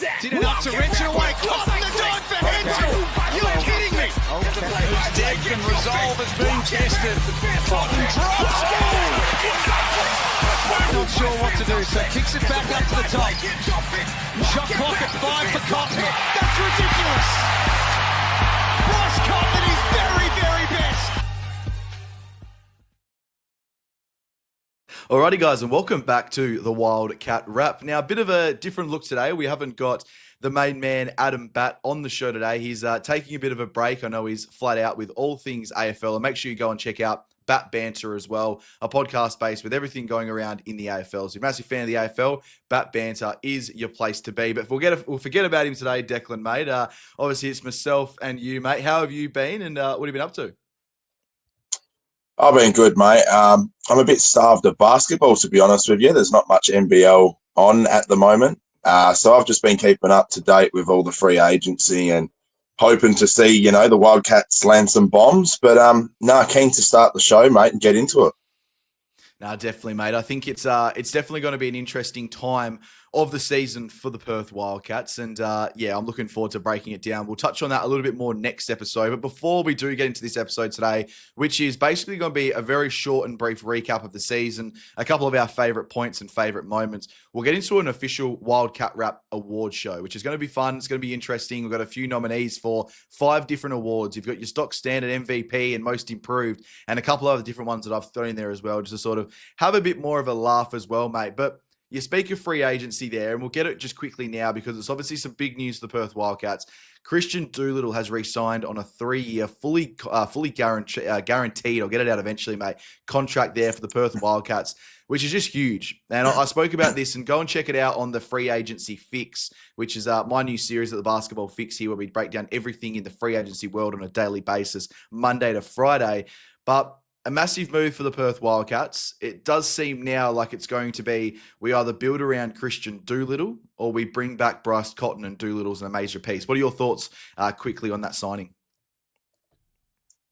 Did enough to wrench it away. Cotton the dog for Henshaw. You're kidding me. His depth and resolve is being tested. Cotton drops. Not sure what to do, so kicks it back up to the top. Shot clock at 5 for Cotton. That's ridiculous. Bryce Cotton at his very, very best. Alrighty guys, and welcome back to the Wildcat Wrap. Now, a bit of a different look today. We haven't got the main man, Adam Batt, on the show today. He's taking a bit of a break. I know he's flat out with all things AFL, and make sure you go and check out Bat Banter as well, a podcast based with everything going around in the AFL. So if you're a massive fan of the AFL, Bat Banter is your place to be. But we'll forget about him today, Declan, mate. Obviously, it's myself and you, mate. How have you been, and what have you been up to? I've been good, mate. I'm a bit starved of basketball, to be honest with you. There's not much NBL on at the moment. So I've just been keeping up to date with all the free agency and hoping to see, the Wildcats land some bombs. But keen to start the show, mate, and get into it. No, definitely, mate. I think it's definitely going to be an interesting time of the season for the Perth Wildcats. And I'm looking forward to breaking it down. We'll touch on that a little bit more next episode. But before we do get into this episode today, which is basically going to be a very short and brief recap of the season, a couple of our favourite points and favourite moments, we'll get into an official Wildcat Wrap award show, which is going to be fun. It's going to be interesting. We've got a few nominees for 5 different awards. You've got your stock standard MVP and most improved, and a couple of other different ones that I've thrown in there as well, just to sort of have a bit more of a laugh as well, mate. But you speak of free agency there, and we'll get it just quickly now because it's obviously some big news for the Perth Wildcats. Kristian Doolittle has re-signed on a 3-year, fully guaranteed, I'll get it out eventually, mate, contract there for the Perth Wildcats, which is just huge. And I spoke about this, and go and check it out on the Free Agency Fix, which is my new series at the Basketball Fix here, where we break down everything in the free agency world on a daily basis, Monday to Friday. But a massive move for the Perth Wildcats. It does seem now like it's going to be we either build around Kristian Doolittle or we bring back Bryce Cotton, and Doolittle's a major piece. What are your thoughts quickly on that signing?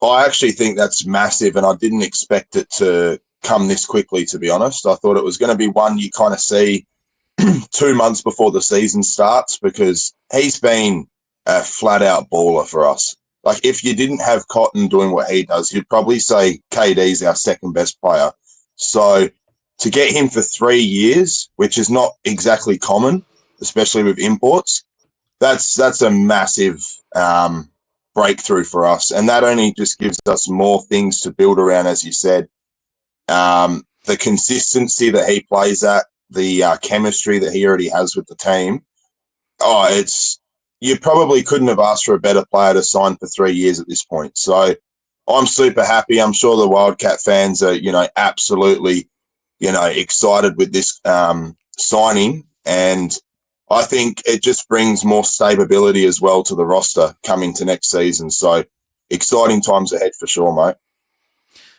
I actually think that's massive, and I didn't expect it to come this quickly, to be honest. I thought it was going to be one you kind of see 2 months before the season starts, because he's been a flat-out baller for us. Like, if you didn't have Cotton doing what he does, you'd probably say KD's our second best player. So to get him for 3 years, which is not exactly common, especially with imports, that's a massive breakthrough for us. And that only just gives us more things to build around, as you said. The consistency that he plays at, the chemistry that he already has with the team. You probably couldn't have asked for a better player to sign for 3 years at this point. So I'm super happy. I'm sure the Wildcat fans are, absolutely, excited with this signing. And I think it just brings more stability as well to the roster coming to next season. So exciting times ahead for sure, mate.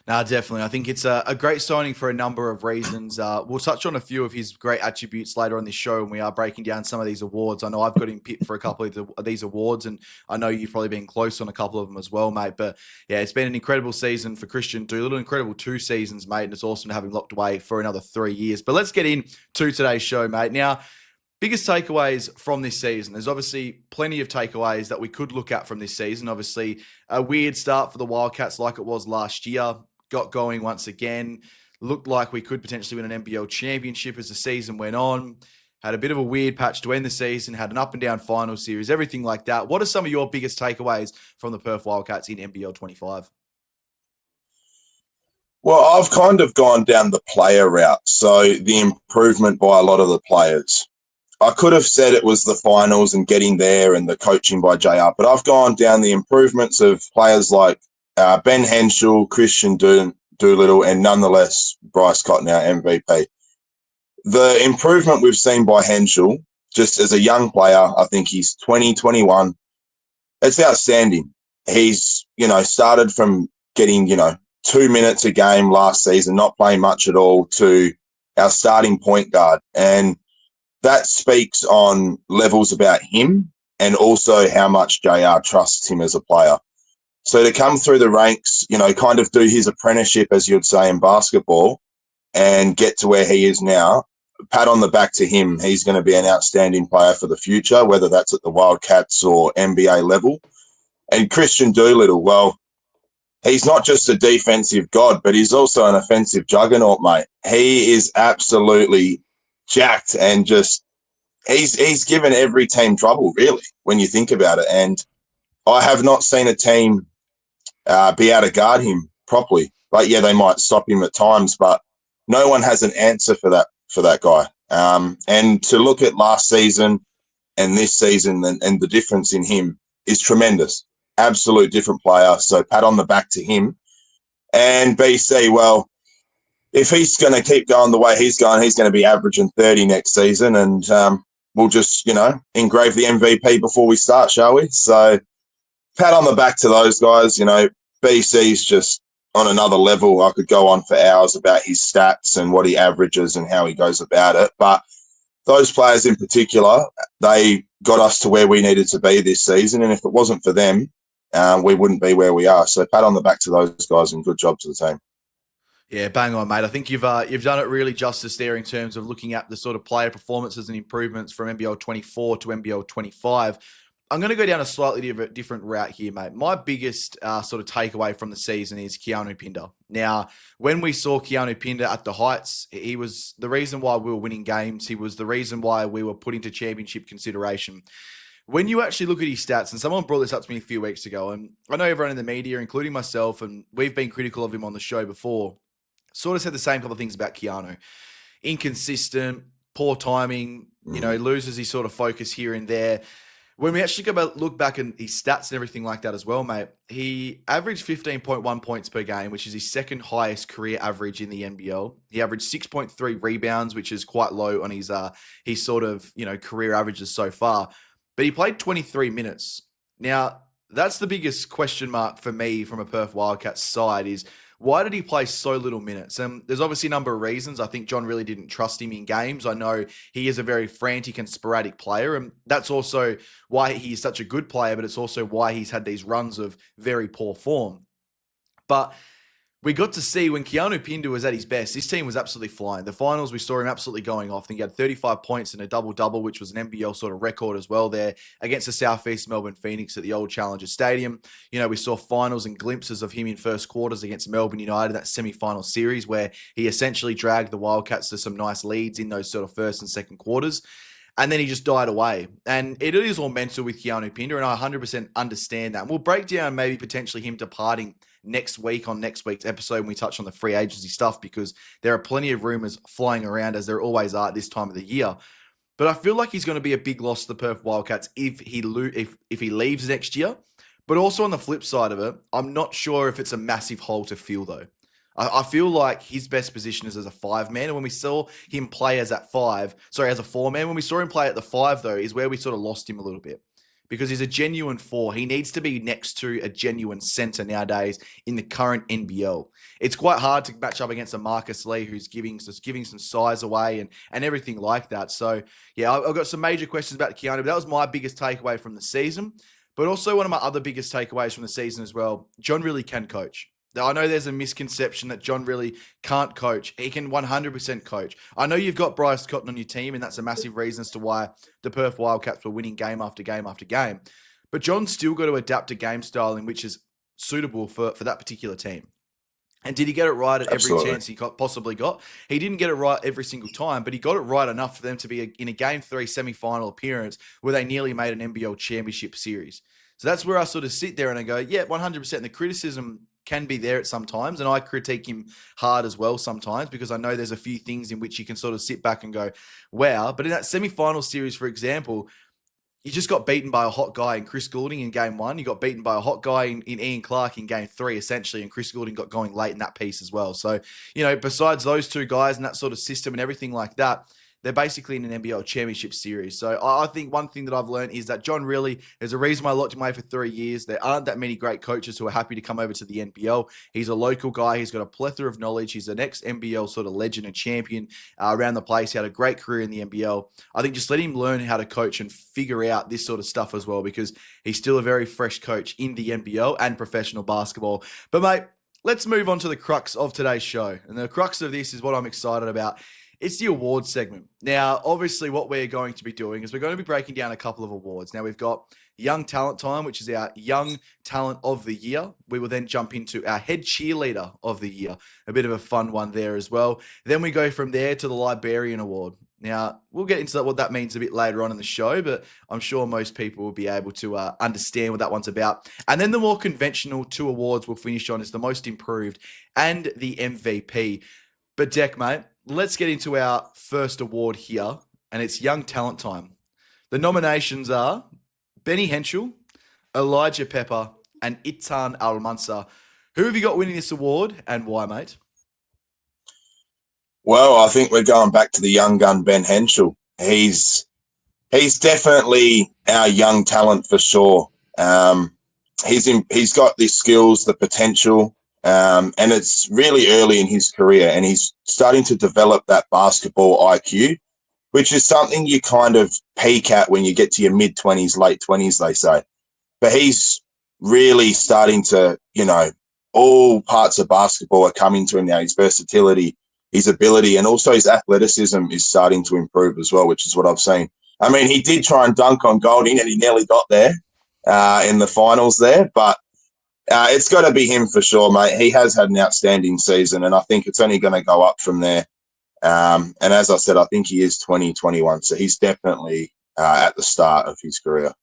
No, definitely. I think it's a great signing for a number of reasons. We'll touch on a few of his great attributes later on this show, and we are breaking down some of these awards. I know I've got him picked for a couple of these awards, and I know you've probably been close on a couple of them as well, mate. But yeah, it's been an incredible season for Kristian Doolittle, incredible 2 seasons, mate, and it's awesome to have him locked away for another 3 years. But let's get into today's show, mate. Now, biggest takeaways from this season. There's obviously plenty of takeaways that we could look at from this season. Obviously, a weird start for the Wildcats like it was last year. Got going once again. Looked like we could potentially win an NBL championship as the season went on. Had a bit of a weird patch to end the season. Had an up and down final series, everything like that. What are some of your biggest takeaways from the Perth Wildcats in NBL 25? Well, I've kind of gone down the player route. So the improvement by a lot of the players. I could have said it was the finals and getting there and the coaching by JR, but I've gone down the improvements of players like Ben Henshaw, Kristian Doolittle, and nonetheless, Bryce Cotton, our MVP. The improvement we've seen by Henshaw, just as a young player, I think he's 20, 21. It's outstanding. He's, started from getting, 2 minutes a game last season, not playing much at all, to our starting point guard. And that speaks on levels about him and also how much JR trusts him as a player. So to come through the ranks, kind of do his apprenticeship, as you'd say in basketball, and get to where he is now, pat on the back to him. He's going to be an outstanding player for the future, whether that's at the Wildcats or NBA level. And Kristian Doolittle, well, he's not just a defensive god, but he's also an offensive juggernaut, mate. He is absolutely jacked and just he's given every team trouble, really, when you think about it. And I have not seen a team be able to guard him properly. Like, yeah, they might stop him at times, but no one has an answer for that guy. And to look at last season and this season and the difference in him is tremendous. Absolute different player. So pat on the back to him. And BC, well, if he's going to keep going the way he's going, he's going to be averaging 30 next season. And we'll just, engrave the MVP before we start, shall we? So pat on the back to those guys. BC's just on another level. I could go on for hours about his stats and what he averages and how he goes about it. But those players in particular, they got us to where we needed to be this season. And if it wasn't for them, we wouldn't be where we are. So pat on the back to those guys and good job to the team. Yeah, bang on, mate. I think you've done it really justice there in terms of looking at the sort of player performances and improvements from NBL 24 to NBL 25. I'm going to go down a slightly different route here, mate. My biggest sort of takeaway from the season is Keanu Pinder. Now, when we saw Keanu Pinder at the heights, he was the reason why we were winning games. He was the reason why we were put into championship consideration. When you actually look at his stats, and someone brought this up to me a few weeks ago, and I know everyone in the media, including myself, and we've been critical of him on the show before, sort of said the same couple of things about Keanu. Inconsistent, poor timing, loses his sort of focus here and there. When we actually look back at his stats and everything like that as well, mate, he averaged 15.1 points per game, which is his second highest career average in the NBL. He averaged 6.3 rebounds, which is quite low on his sort of, career averages so far. But he played 23 minutes. Now, that's the biggest question mark for me from a Perth Wildcats side is, why did he play so little minutes? And there's obviously a number of reasons. I think John really didn't trust him in games. I know he is a very frantic and sporadic player, and that's also why he's such a good player, but it's also why he's had these runs of very poor form. But we got to see when Keanu Pinder was at his best, this team was absolutely flying. The finals, we saw him absolutely going off. I think he had 35 points and a double-double, which was an NBL sort of record as well there against the Southeast Melbourne Phoenix at the old Challenger Stadium. We saw finals and glimpses of him in first quarters against Melbourne United, that semi-final series where he essentially dragged the Wildcats to some nice leads in those sort of first and second quarters. And then he just died away. And it is all mental with Keanu Pinder, and I 100% understand that. And we'll break down maybe potentially him departing next week on next week's episode when we touch on the free agency stuff, because there are plenty of rumors flying around, as there always are at this time of the year. But I feel like he's going to be a big loss to the Perth Wildcats if he leaves next year. But also on the flip side of it, I'm not sure if it's a massive hole to fill though. I feel like his best position is as a 5-man. And when we saw him play as a 4-man, when we saw him play at the 5 though, is where we sort of lost him a little bit. Because he's a genuine 4. He needs to be next to a genuine center nowadays in the current NBL. It's quite hard to match up against a Marcus Lee who's giving some size away and everything like that. So, yeah, I've got some major questions about Keanu, but that was my biggest takeaway from the season. But also one of my other biggest takeaways from the season as well, John really can coach. I know there's a misconception that John really can't coach. He can 100% coach. I know you've got Bryce Cotton on your team, and that's a massive reason as to why the Perth Wildcats were winning game after game after game. But John's still got to adapt a game style in which is suitable for that particular team. And did he get it right at every chance he possibly got? He didn't get it right every single time, but he got it right enough for them to be in a Game 3 semi-final appearance where they nearly made an NBL championship series. So that's where I sort of sit there and I go, yeah, 100%. And the criticism can be there at sometimes, and I critique him hard as well sometimes because I know there's a few things in which you can sort of sit back and go, wow. But in that semi-final series, for example, you just got beaten by a hot guy in Chris Goulding in game 1. You got beaten by a hot guy in Ian Clark in game 3, essentially, and Chris Goulding got going late in that piece as well. So, besides those two guys and that sort of system and everything like that, they're basically in an NBL championship series. So I think one thing that I've learned is that John really, there's a reason why I locked him away for 3 years. There aren't that many great coaches who are happy to come over to the NBL. He's a local guy. He's got a plethora of knowledge. He's an ex-NBL sort of legend and champion around the place. He had a great career in the NBL. I think just let him learn how to coach and figure out this sort of stuff as well, because he's still a very fresh coach in the NBL and professional basketball. But mate, let's move on to the crux of today's show. And the crux of this is what I'm excited about. It's the awards segment. Now, obviously, what we're going to be doing is we're going to be breaking down a couple of awards. Now, we've got Young Talent Time, which is our Young Talent of the Year. We will then jump into our Head Cheerleader of the Year, a bit of a fun one there as well. Then we go from there to the Librarian Award. Now, we'll get into what that means a bit later on in the show, but I'm sure most people will be able to understand what that one's about. And then the more conventional two awards we'll finish on is the Most Improved and the MVP. But Deck, mate, let's get into our first award here, and it's Young Talent Time. The nominations are Benny Henschel, Elijah Pepper, and Itan Al-Mansa. Who have you got winning this award, and why, mate? Well, I think we're going back to the young gun, Ben Henschel. He's definitely our young talent for sure. He's got the skills, the potential, and it's really early in his career, and he's starting to develop that basketball IQ, which is something you kind of peak at when you get to your mid-20s, late 20s, they say. But he's really starting to, all parts of basketball are coming to him now. His versatility, his ability, and also his athleticism is starting to improve as well, which is what I've seen. I mean, he did try and dunk on Golding, and he nearly got there in the finals there, but it's got to be him for sure, mate. He has had an outstanding season, and I think it's only going to go up from there. And as I said, I think he is 2021, so he's definitely at the start of his career.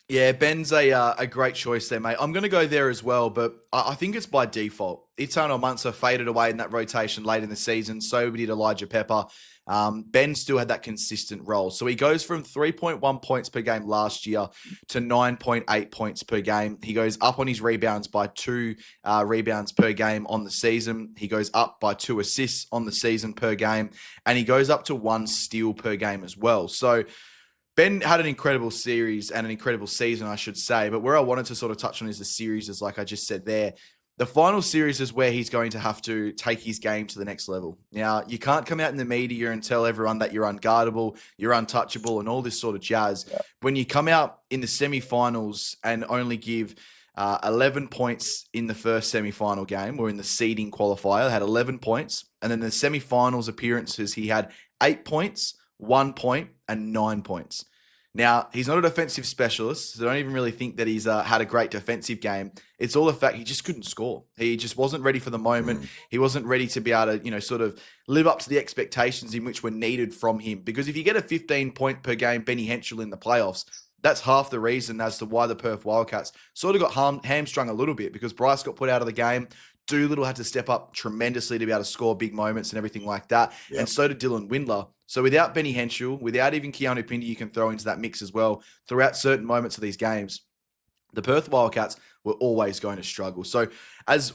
Yeah, Ben's a great choice there, mate. I'm going to go there as well, but I think it's by default. Eternal Munster faded away in that rotation late in the season. So did Elijah Pepper. Ben still had that consistent role. So he goes from 3.1 points per game last year to 9.8 points per game. He goes up on his rebounds by 2 rebounds per game on the season. He goes up by 2 assists on the season per game. And he goes up to 1 steal per game as well. So Ben had an incredible series and an incredible season, I should say. But where I wanted to sort of touch on is the series, is like I just said there. The final series is where he's going to have to take his game to the next level. Now, you can't come out in the media and tell everyone that you're unguardable, you're untouchable, and all this sort of jazz. Yeah. When you come out in the semifinals and only give 11 points in the first semifinal game, or in the seeding qualifier, had 11 points. And then the semifinals appearances, he had 8 points, 1 point, and 9 points. Now, he's not a defensive specialist, so I don't even really think that he's had a great defensive game. It's all the fact he just couldn't score. He just wasn't ready for the moment. He wasn't ready to be able to, sort of live up to the expectations in which were needed from him. Because if you get a 15-point per game Benny Henschel in the playoffs, that's half the reason as to why the Perth Wildcats sort of got hamstrung a little bit, because Bryce got put out of the game. Doolittle had to step up tremendously to be able to score big moments and everything like that. Yep. And so did Dylan Windler. So without Benny Henschel, without even Keanu Pindi, you can throw into that mix as well, throughout certain moments of these games, the Perth Wildcats were always going to struggle. So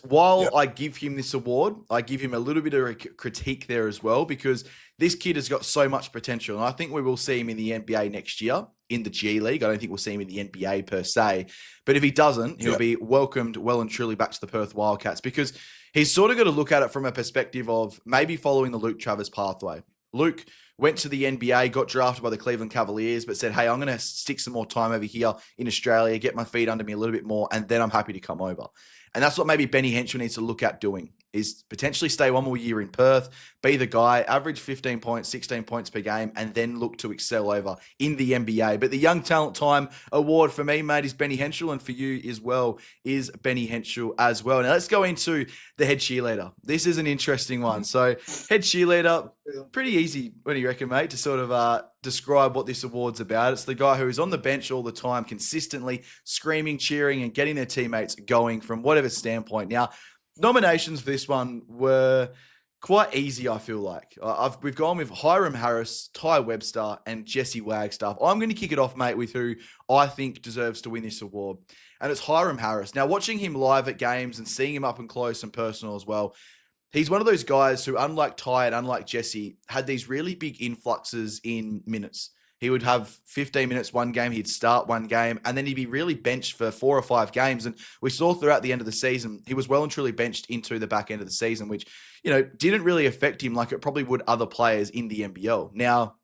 while I give him this award, I give him a little bit of a critique there as well, because this kid has got so much potential. And I think we will see him in the NBA next year in the G League. I don't think we'll see him in the NBA per se. But if he doesn't, he'll be welcomed well and truly back to the Perth Wildcats, because he's sort of got to look at it from a perspective of maybe following the Luke Travers pathway. Luke went to the NBA, got drafted by the Cleveland Cavaliers, but said, hey, I'm going to stick some more time over here in Australia, get my feet under me a little bit more, and then I'm happy to come over. And that's what maybe Benny Henschel needs to look at doing, is potentially stay one more year in Perth, be the guy, average 15 points, 16 points per game, and then look to excel over in the NBA. But the Young Talent Time award for me, mate, is Benny Henschel, and for you as well is Benny Henschel as well. Now let's go into the Head Cheerleader. This is an interesting one. So Head Cheerleader, pretty easy, what do you reckon, mate, to sort of describe what this award's about. It's the guy who is on the bench all the time, consistently screaming, cheering, and getting their teammates going from whatever standpoint. Now, nominations for this one were quite easy, I feel like. We've gone with Hiram Harris, Ty Webster, and Jesse Wagstaff. I'm going to kick it off, mate, with who I think deserves to win this award, and it's Hiram Harris. Now, watching him live at games and seeing him up and close and personal as well, he's one of those guys who, unlike Ty and unlike Jesse, had these really big influxes in minutes. He would have 15 minutes one game, he'd start one game, and then he'd be really benched for 4 or 5 games. And we saw throughout the end of the season, he was well and truly benched into the back end of the season, which, didn't really affect him like it probably would other players in the NBL. Now,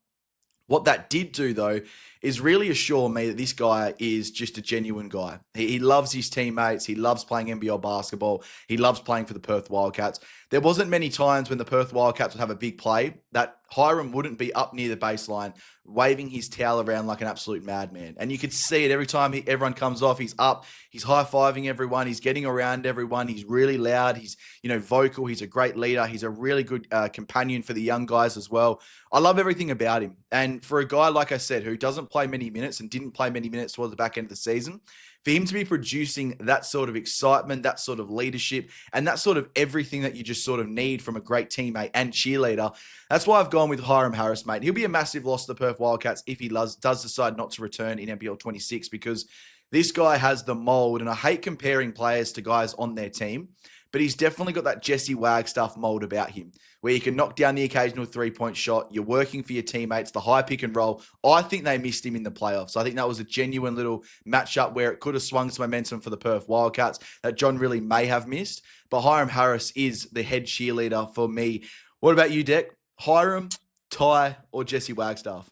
what that did do, though, is really assure me that this guy is just a genuine guy. He loves his teammates. He loves playing NBL basketball. He loves playing for the Perth Wildcats. There wasn't many times when the Perth Wildcats would have a big play that Hiram wouldn't be up near the baseline, waving his towel around like an absolute madman. And you could see it every time everyone comes off. He's up. He's high-fiving everyone. He's getting around everyone. He's really loud. He's, vocal. He's a great leader. He's a really good companion for the young guys as well. I love everything about him. And for a guy, like I said, who doesn't play many minutes and didn't play many minutes towards the back end of the season, for him to be producing that sort of excitement, that sort of leadership, and that sort of everything that you just sort of need from a great teammate and cheerleader, that's why I've gone with Hiram Harris, mate. He'll be a massive loss to the Perth Wildcats if he does decide not to return in NBL 26, because this guy has the mold, and I hate comparing players to guys on their team, but he's definitely got that Jesse Wagstaff mold about him, where you can knock down the occasional three-point shot. You're working for your teammates, the high pick and roll. I think they missed him in the playoffs. I think that was a genuine little matchup where it could have swung some momentum for the Perth Wildcats that John really may have missed. But Hiram Harris is the head cheerleader for me. What about you, Deck? Hiram, Ty, or Jesse Wagstaff?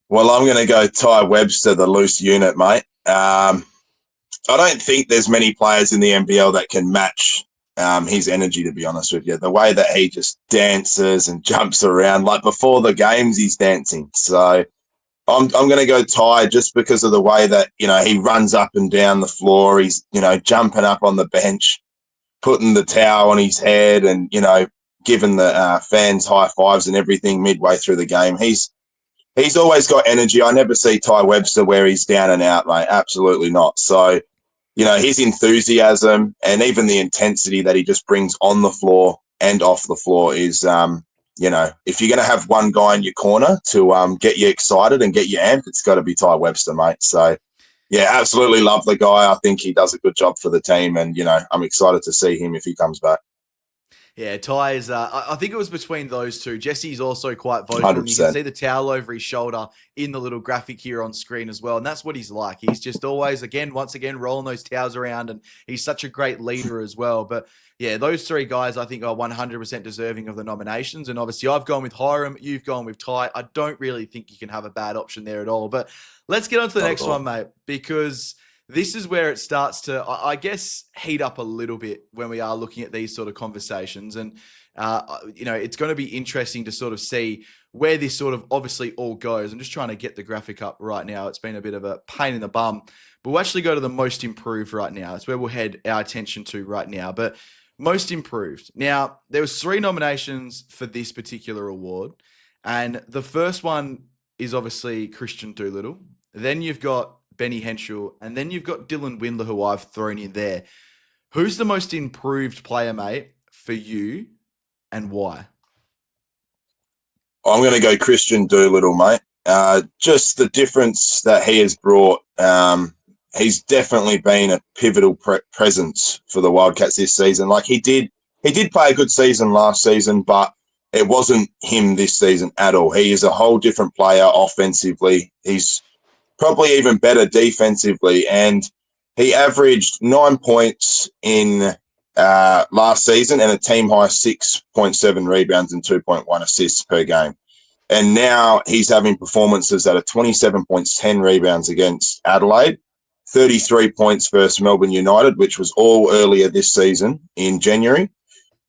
Well, I'm going to go Ty Webster, the loose unit, mate. I don't think there's many players in the NBL that can match his energy, to be honest with you. The way that he just dances and jumps around, like before the games, he's dancing. So I'm going to go Ty just because of the way that, he runs up and down the floor. He's, jumping up on the bench, putting the towel on his head and, giving the fans high fives and everything midway through the game. He's always got energy. I never see Ty Webster where he's down and out, mate. Absolutely not. So, his enthusiasm and even the intensity that he just brings on the floor and off the floor is, if you're going to have one guy in your corner to get you excited and get you amped, it's got to be Ty Webster, mate. So, yeah, absolutely love the guy. I think he does a good job for the team, and, I'm excited to see him if he comes back. Yeah, Ty is, I think it was between those two. Jesse's also quite vocal. 100%. And you can see the towel over his shoulder in the little graphic here on screen as well. And that's what he's like. He's just always, once again, rolling those towels around. And he's such a great leader as well. But yeah, those three guys I think are 100% deserving of the nominations. And obviously I've gone with Hiram. You've gone with Ty. I don't really think you can have a bad option there at all. But let's get on to the next one, mate, because this is where it starts to, I guess, heat up a little bit when we are looking at these sort of conversations. And, it's going to be interesting to sort of see where this sort of obviously all goes. I'm just trying to get the graphic up right now. It's been a bit of a pain in the bum. But we'll actually go to the most improved right now. That's where we'll head our attention to right now. But most improved. Now, there was 3 nominations for this particular award. And the first one is obviously Kristian Doolittle. Then you've got Benny Henschel, and then you've got Dylan Windler, who I've thrown in there. Who's the most improved player, mate, for you, and why? I'm going to go Kristian Doolittle, mate. Just the difference that he has brought. He's definitely been a pivotal presence for the Wildcats this season. Like he did play a good season last season, but it wasn't him this season at all. He is a whole different player offensively. He's probably even better defensively, and he averaged 9 points in last season and a team high 6.7 rebounds and 2.1 assists per game. And now he's having performances that are 27 points, 10 rebounds against Adelaide, 33 points versus Melbourne United, which was all earlier this season in January.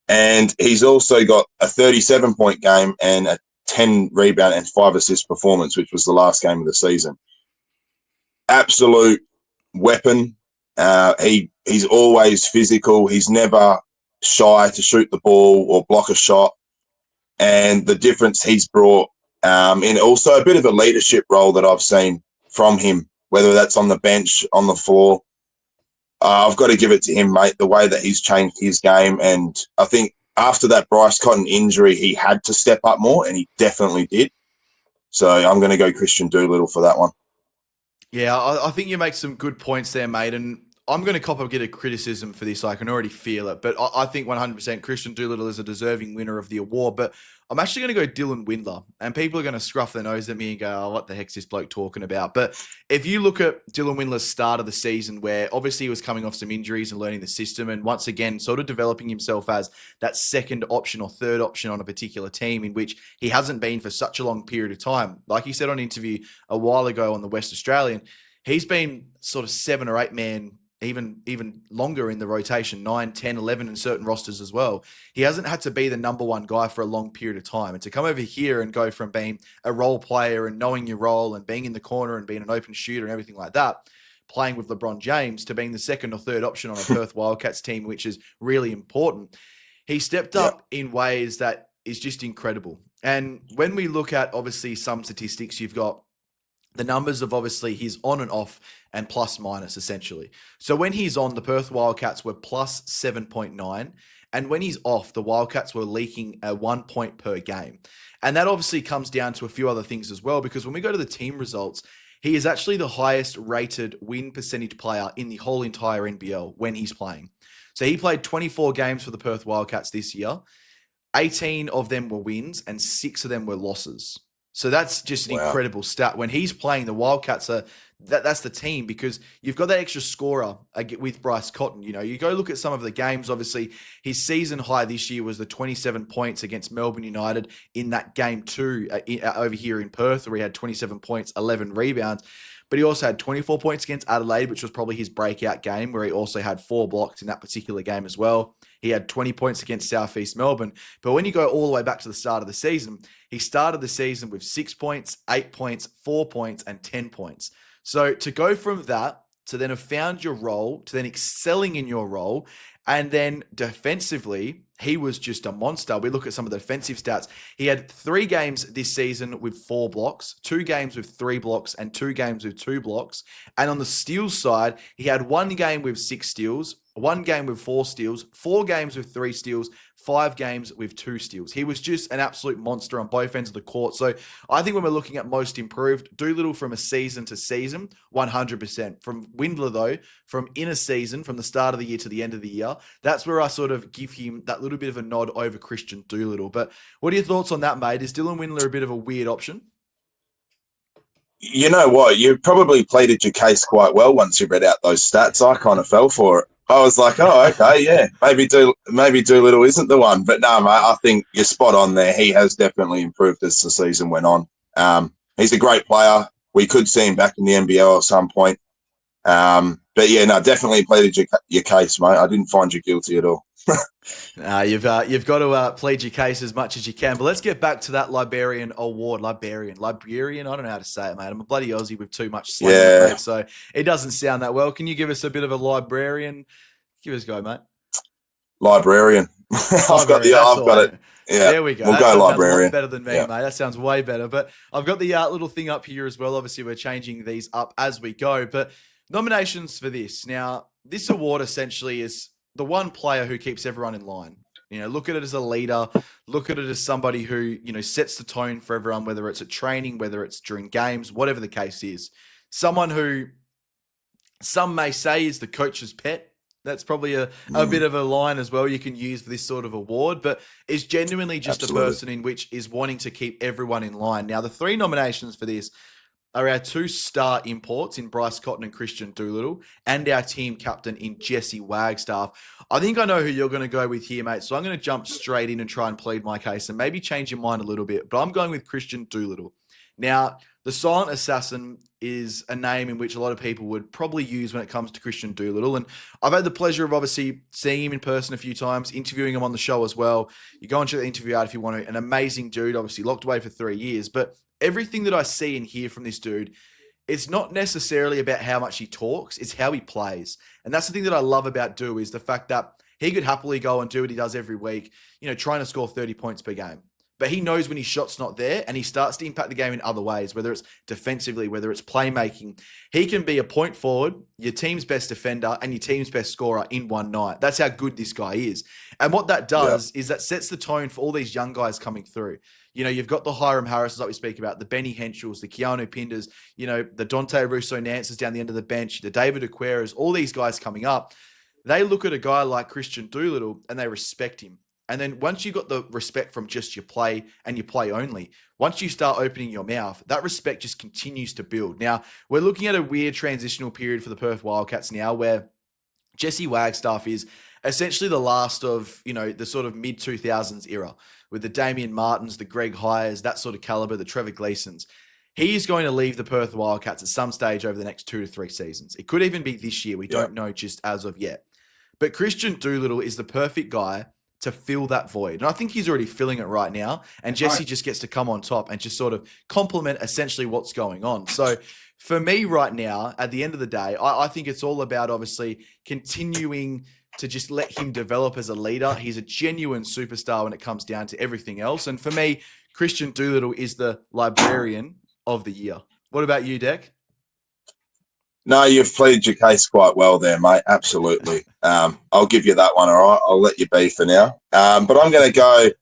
And he's also got a 37-point game and a 10 rebound and 5 assist performance, which was the last game of the season. Absolute weapon. He's always physical. He's never shy to shoot the ball or block a shot. And the difference he's brought in also a bit of a leadership role that I've seen from him, whether that's on the bench, on the floor. I've got to give it to him, mate, the way that he's changed his game. And I think after that Bryce Cotton injury, he had to step up more, and he definitely did. So I'm going to go Kristian Doolittle for that one. Yeah, I think you make some good points there, mate. And I'm going to cop a bit of criticism for this. I can already feel it. But I think 100% Kristian Doolittle is a deserving winner of the award. But I'm actually going to go Dylan Windler, and people are going to scruff their nose at me and go, oh, what the heck's this bloke talking about? But if you look at Dylan Windler's start of the season, where obviously he was coming off some injuries and learning the system, and once again, sort of developing himself as that second option or third option on a particular team in which he hasn't been for such a long period of time. Like he said on an interview a while ago on the West Australian, he's been sort of 7 or 8 man, even longer in the rotation, 9, 10, 11 in certain rosters as well. He hasn't had to be the number one guy for a long period of time. And to come over here and go from being a role player and knowing your role and being in the corner and being an open shooter and everything like that, playing with LeBron James, to being the second or third option on a Perth Wildcats team, which is really important. He stepped up in ways that is just incredible. And when we look at, obviously, some statistics, you've got the numbers of obviously his on and off and plus minus essentially. So when he's on, the Perth Wildcats were plus 7.9. And when he's off, the Wildcats were leaking a 1 point per game. And that obviously comes down to a few other things as well, because when we go to the team results, he is actually the highest rated win percentage player in the whole entire NBL when he's playing. So he played 24 games for the Perth Wildcats this year. 18 of them were wins and 6 of them were losses. So that's just an incredible stat. When he's playing, the Wildcats that's the team, because you've got that extra scorer with Bryce Cotton. You know, you go look at some of the games. Obviously, his season high this year was the 27 points against Melbourne United in that game 2 over here in Perth, where he had 27 points, 11 rebounds. But he also had 24 points against Adelaide, which was probably his breakout game, where he also had 4 blocks in that particular game as well. He had 20 points against Southeast Melbourne. But when you go all the way back to the start of the season, he started the season with 6 points, 8 points, 4 points, and 10 points. So to go from that to then have found your role, to then excelling in your role, and then defensively, he was just a monster. We look at some of the defensive stats. He had 3 games this season with 4 blocks, 2 games with 3 blocks, and 2 games with 2 blocks. And on the steals side, he had 1 game with 6 steals, 1 game with 4 steals, 4 games with 3 steals, 5 games with 2 steals. He was just an absolute monster on both ends of the court. So I think when we're looking at most improved, Doolittle from a season to season, 100%. From Windler, though, from in a season, from the start of the year to the end of the year, that's where I sort of give him that little bit of a nod over Kristian Doolittle. But what are your thoughts on that, mate? Is Dylan Windler a bit of a weird option? You know what? You probably pleaded your case quite well once you read out those stats. I kind of fell for it. I was like, oh, okay, yeah, maybe Doolittle isn't the one. But no, mate, I think you're spot on there. He has definitely improved as the season went on. He's a great player. We could see him back in the NBL at some point. But yeah, no, definitely pleaded your case, mate. I didn't find you guilty at all. You've got to plead your case as much as you can. But let's get back to that Librarian Award. Librarian. I don't know how to say it, mate. I'm a bloody Aussie with too much slang, mate, so it doesn't sound that well. Can you give us a bit of a Librarian? Give us a go, mate. Librarian. I've got it. Yeah, there we go. We'll go Librarian. Better than me, mate. That sounds way better. But I've got the little thing up here as well. Obviously, we're changing these up as we go. But nominations for this. Now, this award essentially is the one player who keeps everyone in line. You know, look at it as a leader. Look at it as somebody who, you know, sets the tone for everyone, whether it's at training, whether it's during games, whatever the case is. Someone who some may say is the coach's pet. That's probably a bit of a line as well you can use for this sort of award, but is genuinely just a person in which is wanting to keep everyone in line. Now, the 3 nominations for this are our 2 star imports in Bryce Cotton and Kristian Doolittle, and our team captain in Jesse Wagstaff. I think I know who you're going to go with here, mate, so I'm going to jump straight in and try and plead my case and maybe change your mind a little bit, but I'm going with Kristian Doolittle. Now, the Silent Assassin is a name in which a lot of people would probably use when it comes to Kristian Doolittle. And I've had the pleasure of obviously seeing him in person a few times, interviewing him on the show as well. You go and check the interview out if you want to. An amazing dude, obviously locked away for 3 years. But everything that I see and hear from this dude, it's not necessarily about how much he talks, it's how he plays. And that's the thing that I love about Do, is the fact that he could happily go and do what he does every week, you know, trying to score 30 points per game. But he knows when his shot's not there, and he starts to impact the game in other ways, whether it's defensively, whether it's playmaking. He can be a point forward, your team's best defender, and your team's best scorer in one night. That's how good this guy is. And what that does is that sets the tone for all these young guys coming through. You know, you've got the Hiram Harrises that we speak about, the Benny Henschels, the Keanu Pinders, you know, the Dante Russo-Nances down the end of the bench, the David Aqueras, all these guys coming up. They look at a guy like Kristian Doolittle and they respect him. And then once you got the respect from just your play and your play only, once you start opening your mouth, that respect just continues to build. Now, we're looking at a weird transitional period for the Perth Wildcats now where Jesse Wagstaff is essentially the last of, the sort of mid-2000s era with the Damien Martins, the Greg Hyers, that sort of caliber, the Trevor Gleesons. He is going to leave the Perth Wildcats at some stage over the next 2 to 3 seasons. It could even be this year. We don't know just as of yet. But Kristian Doolittle is the perfect guy to fill that void. And I think he's already filling it right now. And Jesse just gets to come on top and just sort of complement essentially what's going on. So for me right now, at the end of the day, I think it's all about obviously continuing to just let him develop as a leader. He's a genuine superstar when it comes down to everything else. And for me, Kristian Doolittle is the Librarian of the year. What about you, Deck? No, you've pleaded your case quite well there, mate. Absolutely. I'll give you that one. All right, I'll let you be for now. But I'm going to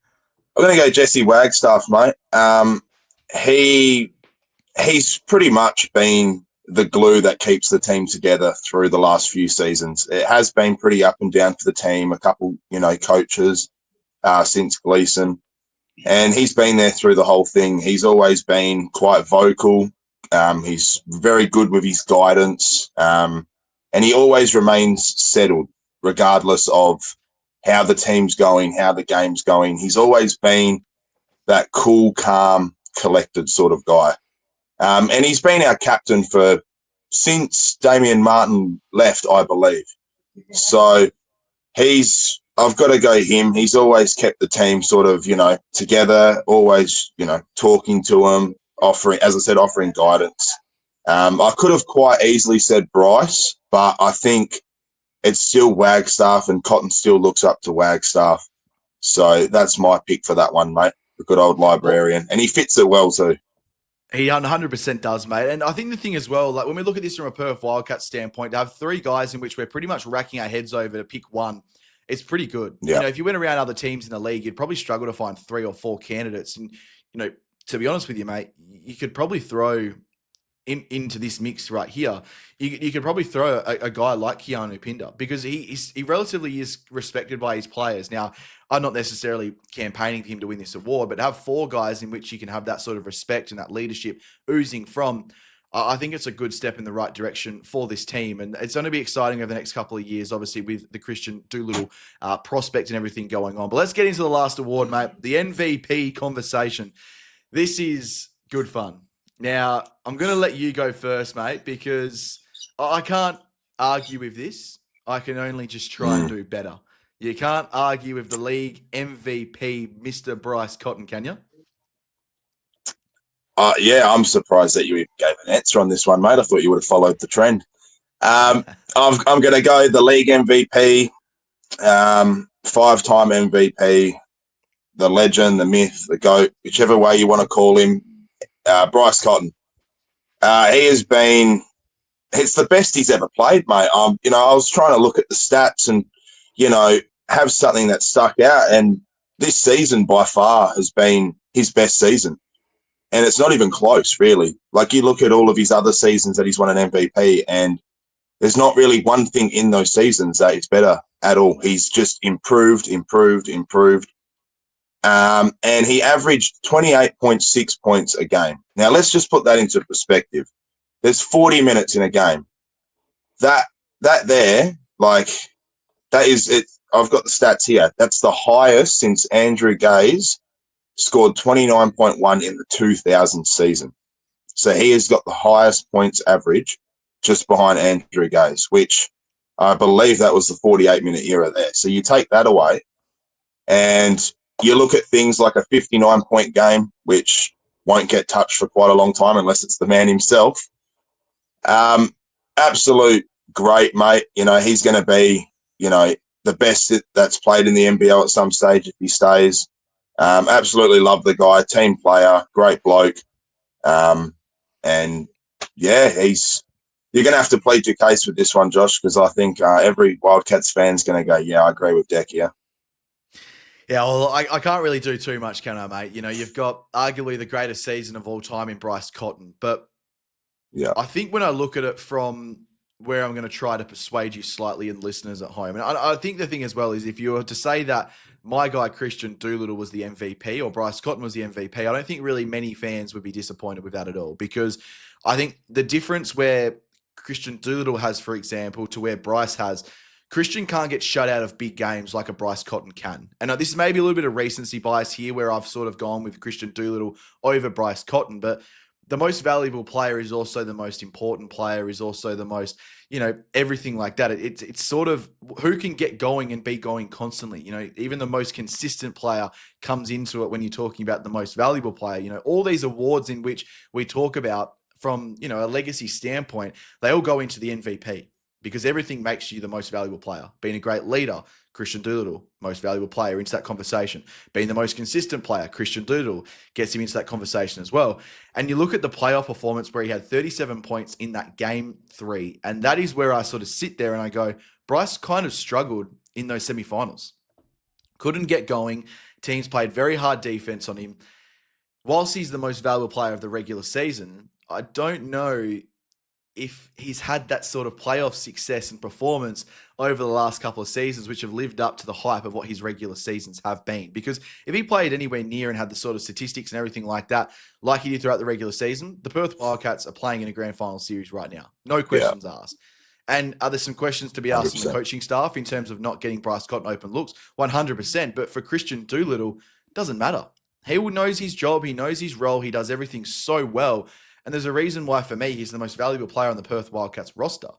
go Jesse Wagstaff, mate. He's pretty much been the glue that keeps the team together through the last few seasons. It has been pretty up and down for the team. A couple, coaches since Gleeson, and he's been there through the whole thing. He's always been quite vocal. He's very good with his guidance, and he always remains settled, regardless of how the team's going, how the game's going. He's always been that cool, calm, collected sort of guy. And he's been our captain since Damien Martin left, I believe. So I've got to go him. He's always kept the team sort of, together, always, talking to them, offering guidance. I could have quite easily said Bryce, but I think it's still Wagstaff, and Cotton still looks up to Wagstaff. So that's my pick for that one, mate. The good old Librarian. And he fits it well too. He 100% does, mate. And I think the thing as well, like when we look at this from a Perth Wildcats standpoint, to have 3 guys in which we're pretty much racking our heads over to pick one, it's pretty good. Yeah. If you went around other teams in the league, you'd probably struggle to find 3 or 4 candidates. And, to be honest with you, mate, you could probably throw into this mix right here. You could probably throw a guy like Keanu Pinder because he relatively is respected by his players. Now, I'm not necessarily campaigning for him to win this award, but have 4 guys in which you can have that sort of respect and that leadership oozing from. I think it's a good step in the right direction for this team. And it's going to be exciting over the next couple of years, obviously, with the Kristian Doolittle prospect and everything going on. But let's get into the last award, mate, the MVP conversation. This is good fun. Now, I'm going to let you go first, mate, because I can't argue with this. I can only just try and do better. You can't argue with the league MVP, Mr. Bryce Cotton, can you? Yeah, I'm surprised that you even gave an answer on this one, mate. I thought you would have followed the trend. I'm going to go the league MVP, 5-time MVP, the legend, the myth, the GOAT, whichever way you want to call him, Bryce Cotton. He has been, it's the best he's ever played, mate. I was trying to look at the stats and, have something that stuck out. And this season by far has been his best season. And it's not even close, really. Like you look at all of his other seasons that he's won an MVP, and there's not really one thing in those seasons that is better at all. He's just improved. And he averaged 28.6 points a game. Now, let's just put that into perspective. There's 40 minutes in a game. That is it. I've got the stats here. That's the highest since Andrew Gaze scored 29.1 in the 2000 season. So he has got the highest points average just behind Andrew Gaze, which I believe that was the 48-minute era there. So you take that away and you look at things like a 59-point game, which won't get touched for quite a long time unless it's the man himself. Absolute great, mate. He's going to be, the best that's played in the NBL at some stage if he stays. Absolutely love the guy, team player, great bloke. And yeah, you're going to have to plead your case with this one, Josh, because I think every Wildcats fan's going to go, yeah, I agree with Deck here. Yeah, well, I can't really do too much, can I, mate? You've got arguably the greatest season of all time in Bryce Cotton. But yeah, I think when I look at it from where I'm going to try to persuade you slightly and listeners at home. And I think the thing as well is if you were to say that my guy Kristian Doolittle was the MVP or Bryce Cotton was the MVP, I don't think really many fans would be disappointed with that at all, because I think the difference where Kristian Doolittle has, for example, to where Bryce has, Kristian can't get shut out of big games like a Bryce Cotton can. And this is maybe a little bit of recency bias here where I've sort of gone with Kristian Doolittle over Bryce Cotton, but the most valuable player is also the most important player, is also the most, everything like that. It's sort of who can get going and be going constantly. Even the most consistent player comes into it when you're talking about the most valuable player. All these awards in which we talk about from, a legacy standpoint, they all go into the MVP because everything makes you the most valuable player. Being a great leader, Kristian Doolittle, most valuable player, into that conversation. Being the most consistent player, Kristian Doolittle, gets him into that conversation as well. And you look at the playoff performance where he had 37 points in that game 3, and that is where I sort of sit there and I go, Bryce kind of struggled in those semifinals. Couldn't get going. Teams played very hard defense on him. Whilst he's the most valuable player of the regular season, I don't know if he's had that sort of playoff success and performance over the last couple of seasons, which have lived up to the hype of what his regular seasons have been. Because if he played anywhere near and had the sort of statistics and everything like that, like he did throughout the regular season, the Perth Wildcats are playing in a grand final series right now. No questions asked. And are there some questions to be asked 100%. From the coaching staff in terms of not getting Bryce Cotton open looks? 100%. But for Kristian Doolittle, it doesn't matter. He knows his job. He knows his role. He does everything so well. And there's a reason why, for me, he's the most valuable player on the Perth Wildcats roster.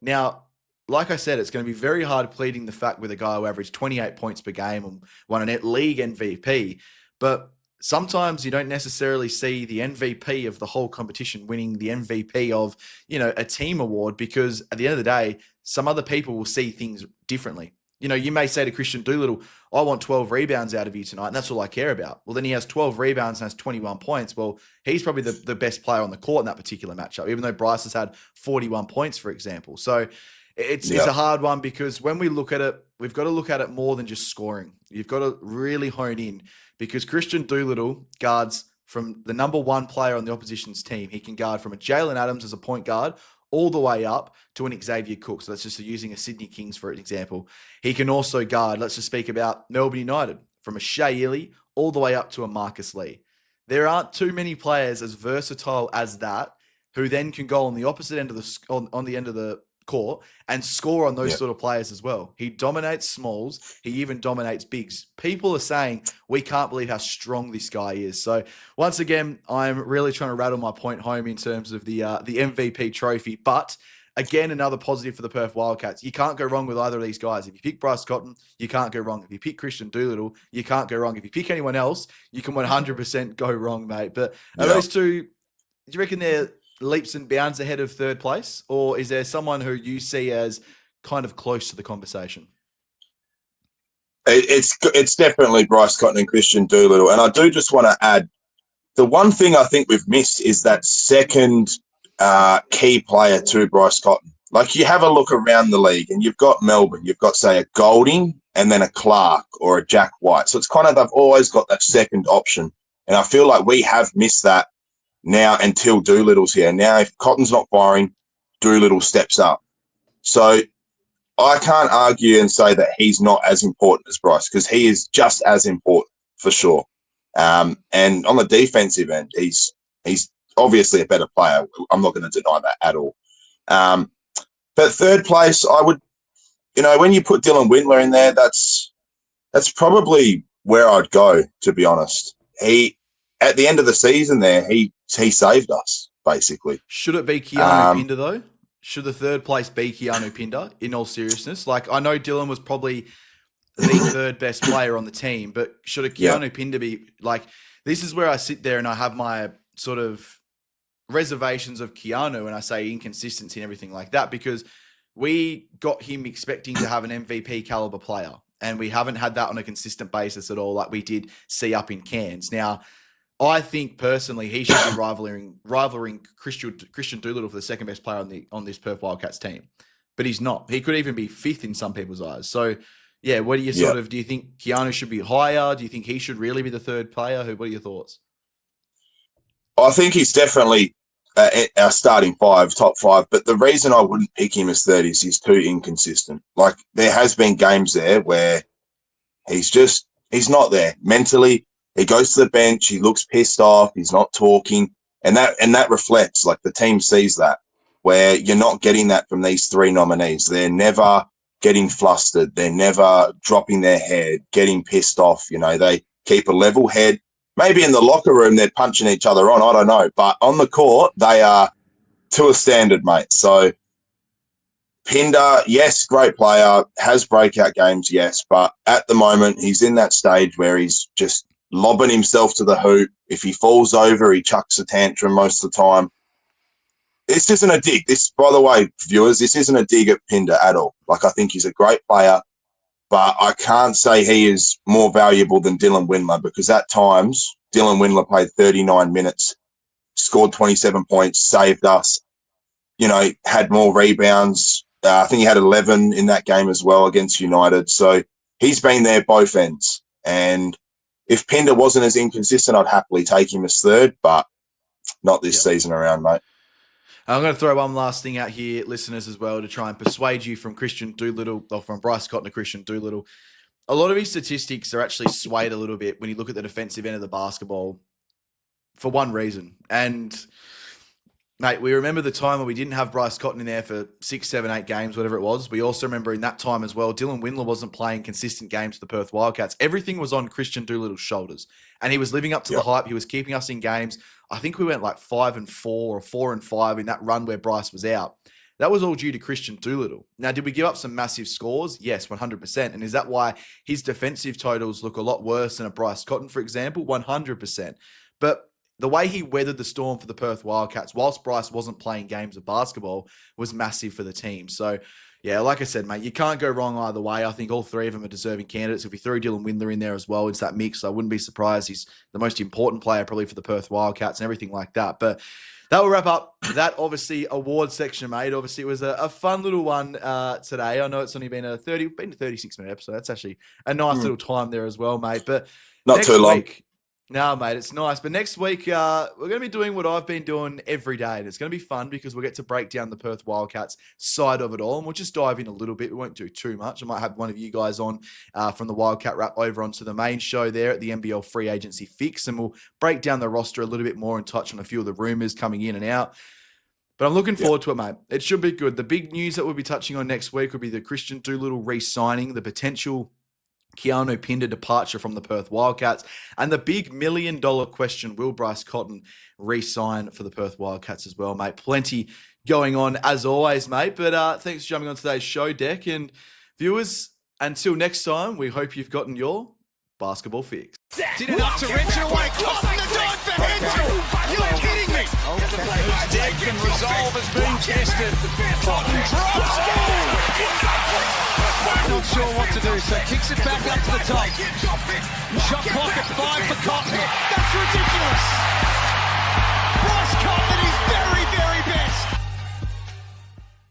Now, like I said, it's going to be very hard pleading the fact with a guy who averaged 28 points per game and won a league MVP. But sometimes you don't necessarily see the MVP of the whole competition winning the MVP of, a team award, because at the end of the day, some other people will see things differently. You may say to Kristian Doolittle, I want 12 rebounds out of you tonight, and that's all I care about. Well, then he has 12 rebounds and has 21 points. Well, he's probably the best player on the court in that particular matchup, even though Bryce has had 41 points, for example. So it's a hard one, because when we look at it, we've got to look at it more than just scoring. You've got to really hone in, because Kristian Doolittle guards from the number 1 player on the opposition's team. He can guard from a Jalen Adams as a point guard all the way up to an Xavier Cook. So that's just using a Sydney Kings for an example. He can also guard, let's just speak about Melbourne United, from a Shea Ely all the way up to a Marcus Lee. There aren't too many players as versatile as that who then can go on the opposite end of on the end of the court and score on those sort of players as well. He dominates smalls. He even dominates bigs. People are saying we can't believe how strong this guy is. So once again, I'm really trying to rattle my point home in terms of the MVP trophy. But again, another positive for the Perth Wildcats. You can't go wrong with either of these guys. If you pick Bryce Cotton, you can't go wrong. If you pick Kristian Doolittle, you can't go wrong. If you pick anyone else, you can 100% go wrong, mate. But are those two, do you reckon they're leaps and bounds ahead of third place, or is there someone who you see as kind of close to the conversation? It's definitely Bryce Cotton and Kristian Doolittle. And I do just want to add, the one thing I think we've missed is that second key player to Bryce Cotton. Like, you have a look around the league and you've got Melbourne, you've got, say, a Golding and then a Clark or a Jack White. So it's kind of, they've always got that second option. And I feel like we have missed that now until Doolittle's here. Now, if Cotton's not firing, Doolittle steps up. So I can't argue and say that he's not as important as Bryce, because he is just as important for sure. And on the defensive end, he's obviously a better player. I'm not going to deny that at all. But third place, I would, when you put Dylan Windler in there, that's probably where I'd go, to be honest. At the end of the season there, he saved us, basically. Should it be Keanu Pinder, though? Should the third place be Keanu Pinder, in all seriousness? Like, I know Dylan was probably the third best player on the team, but should a Keanu Pinder be, like, this is where I sit there and I have my sort of reservations of Keanu, and I say inconsistency and everything like that, because we got him expecting to have an MVP caliber player, and we haven't had that on a consistent basis at all, like we did see up in Cairns. Now, I think personally he should be rivaling Kristian Doolittle for the second best player on this Perth Wildcats team, but he's not. He could even be fifth in some people's eyes. So, yeah, what do you do you think Keanu should be higher? Do you think he should really be the third player? What are your thoughts? I think he's definitely our starting five, top five. But the reason I wouldn't pick him as third is he's too inconsistent. Like, there has been games there where he's not there mentally. He goes to the bench, he looks pissed off, he's not talking, and that reflects, like, the team sees that, where you're not getting that from these three nominees. They're never getting flustered, they're never dropping their head, getting pissed off. You know, they keep a level head. Maybe in the locker room they're punching each other on, I don't know, but on the court they are to a standard, mate. So Pinder, yes, great player, has breakout games, yes, but at the moment he's in that stage where he's just lobbing himself to the hoop. If he falls over, he chucks a tantrum most of the time. This isn't a dig. This, by the way, viewers, this isn't a dig at Pinder at all. Like, I think he's a great player, but I can't say he is more valuable than Dylan Windler, because at times Dylan Windler played 39 minutes, scored 27 points, saved us, you know, had more rebounds. I think he had 11 in that game as well against United. So he's been there both ends. And if Pinder wasn't as inconsistent, I'd happily take him as third, but not this season around, mate. I'm going to throw one last thing out here, listeners, as well, to try and persuade you from Kristian Doolittle, or from Bryce Cotton to Kristian Doolittle. A lot of his statistics are actually swayed a little bit when you look at the defensive end of the basketball for one reason. And, mate, we remember the time when we didn't have Bryce Cotton in there for 6, 7, 8 games, whatever it was. We also remember in that time as well, Dylan Windler wasn't playing consistent games for the Perth Wildcats. Everything was on Kristian Doolittle's shoulders, and he was living up to the hype. He was keeping us in games. I think we went like 5-4 or 4-5 in that run where Bryce was out. That was all due to Kristian Doolittle. Now, did we give up some massive scores? Yes, 100%. And is that why his defensive totals look a lot worse than a Bryce Cotton, for example? 100%. But the way he weathered the storm for the Perth Wildcats, whilst Bryce wasn't playing games of basketball, was massive for the team. So, yeah, like I said, mate, you can't go wrong either way. I think all three of them are deserving candidates. If we threw Dylan Windler in there as well, it's that mix. I wouldn't be surprised. He's the most important player probably for the Perth Wildcats and everything like that. But that will wrap up that, obviously, award section, mate. Obviously, it was a fun little one today. I know it's only been a 36-minute episode. That's actually a nice little time there as well, mate. But not too long. No, mate, it's nice. But next week, we're going to be doing what I've been doing every day. And it's going to be fun because we'll get to break down the Perth Wildcats side of it all. And we'll just dive in a little bit. We won't do too much. I might have one of you guys on from the Wildcat Wrap over onto the main show there at the NBL Free Agency Fix. And we'll break down the roster a little bit more and touch on a few of the rumours coming in and out. But I'm looking forward to it, mate. It should be good. The big news that we'll be touching on next week will be the Kristian Doolittle re-signing, the potential Keanu Pinder departure from the Perth Wildcats, and the big $1 million question, will Bryce Cotton re-sign for the Perth Wildcats as well, mate? Plenty going on as always, mate. But thanks for jumping on today's show, Deck. And viewers, until next time, we hope you've gotten your basketball fix. Did enough to wrench it away. Cotton the dive for Hensel. You're kidding me. Deck and resolve has been tested. Cotton drops. Not sure what to do, so kicks it back up to the top. Shot clock at 5 for Cotton. That's ridiculous.